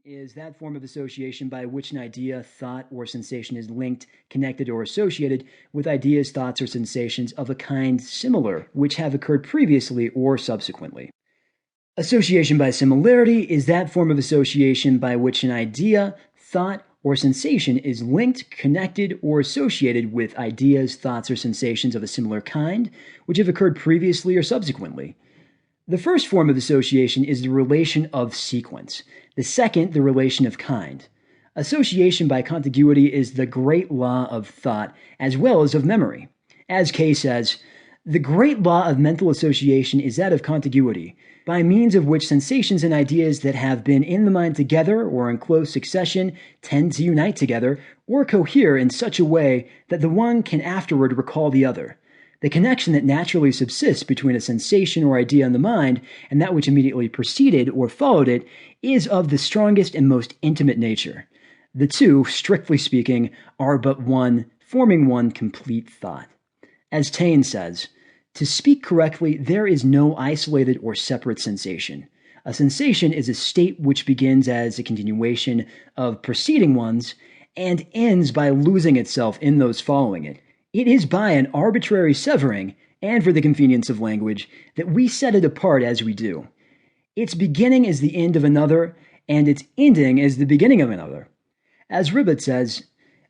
is that form of association by which an idea, thought, or sensation is linked, connected, or associated with ideas, thoughts, or sensations of a kind similar, which have occurred previously or subsequently. Association by similarity is that form of association by which an idea, thought, or sensation is linked, connected, or associated with ideas, thoughts, or sensations of a similar kind, which have occurred previously or subsequently. The first form of association is the relation of sequence. The second, the relation of kind. Association by contiguity is the great law of thought as well as of memory. As Kay says, the great law of mental association is that of contiguity, by means of which sensations and ideas that have been in the mind together or in close succession tend to unite together or cohere in such a way that the one can afterward recall the other. The connection that naturally subsists between a sensation or idea in the mind and that which immediately preceded or followed it is of the strongest and most intimate nature. The two, strictly speaking, are but one, forming one complete thought. As Taine says, to speak correctly, there is no isolated or separate sensation. A sensation is a state which begins as a continuation of preceding ones and ends by losing itself in those following it. It is by an arbitrary severing, and for the convenience of language, that we set it apart as we do. Its beginning is the end of another, and its ending is the beginning of another. As Ribbett says,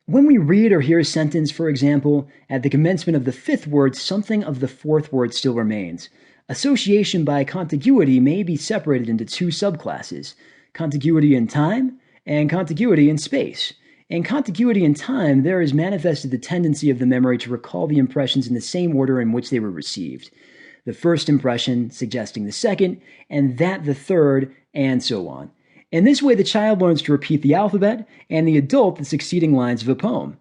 when we read or hear a sentence, for example, at the commencement of the fifth word, something of the fourth word still remains. Association by contiguity may be separated into two subclasses, contiguity in time and contiguity in space. In contiguity in time, there is manifested the tendency of the memory to recall the impressions in the same order in which they were received. The first impression suggesting the second, and that the third, and so on. In this way, the child learns to repeat the alphabet, and the adult the succeeding lines of a poem.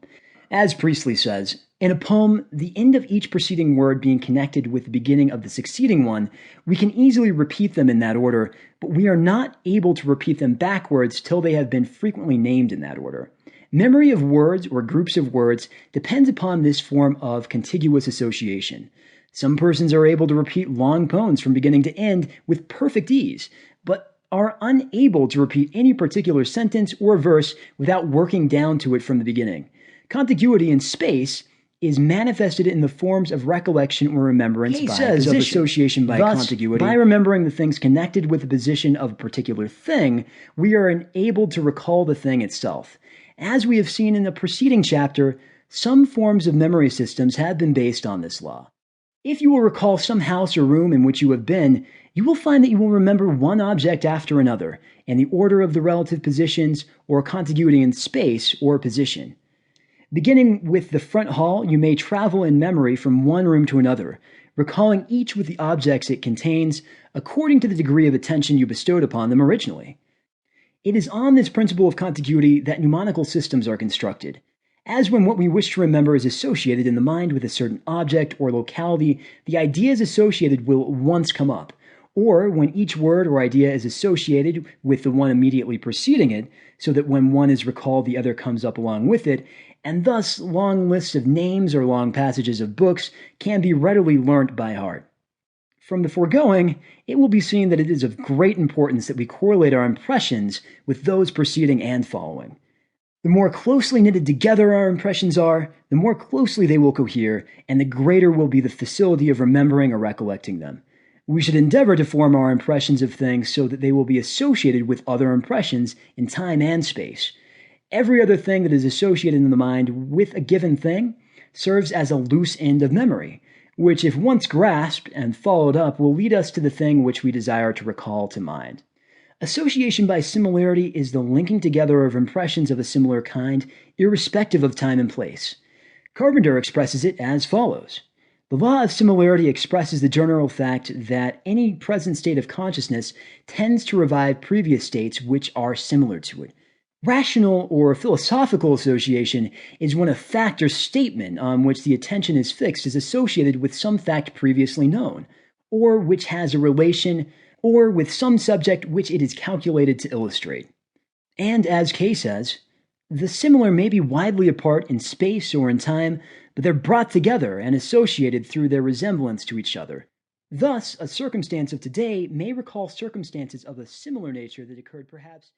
As Priestley says, in a poem, the end of each preceding word being connected with the beginning of the succeeding one, we can easily repeat them in that order, but we are not able to repeat them backwards till they have been frequently named in that order. Memory of words or groups of words depends upon this form of contiguous association. Some persons are able to repeat long poems from beginning to end with perfect ease, but are unable to repeat any particular sentence or verse without working down to it from the beginning. Contiguity in space is manifested in the forms of recollection or remembrance by position. Of association by contiguity. By remembering the things connected with the position of a particular thing, we are enabled to recall the thing itself. As we have seen in the preceding chapter, some forms of memory systems have been based on this law. If you will recall some house or room in which you have been, you will find that you will remember one object after another, in the order of the relative positions or contiguity in space or position. Beginning with the front hall, you may travel in memory from one room to another, recalling each with the objects it contains according to the degree of attention you bestowed upon them originally. It is on this principle of contiguity that mnemonical systems are constructed. As when what we wish to remember is associated in the mind with a certain object or locality, the ideas associated will at once come up. Or when each word or idea is associated with the one immediately preceding it, so that when one is recalled, the other comes up along with it, and thus long lists of names or long passages of books can be readily learnt by heart. From the foregoing, it will be seen that it is of great importance that we correlate our impressions with those preceding and following. The more closely knitted together our impressions are, the more closely they will cohere, and the greater will be the facility of remembering or recollecting them. We should endeavor to form our impressions of things so that they will be associated with other impressions in time and space. Every other thing that is associated in the mind with a given thing serves as a loose end of memory, which if once grasped and followed up will lead us to the thing which we desire to recall to mind. Association by similarity is the linking together of impressions of a similar kind, irrespective of time and place. Carpenter expresses it as follows. The law of similarity expresses the general fact that any present state of consciousness tends to revive previous states which are similar to it. Rational or philosophical association is when a fact or statement on which the attention is fixed is associated with some fact previously known, or which has a relation, or with some subject which it is calculated to illustrate. And as Kay says, the similar may be widely apart in space or in time, but they're brought together and associated through their resemblance to each other. Thus, a circumstance of today may recall circumstances of a similar nature that occurred perhaps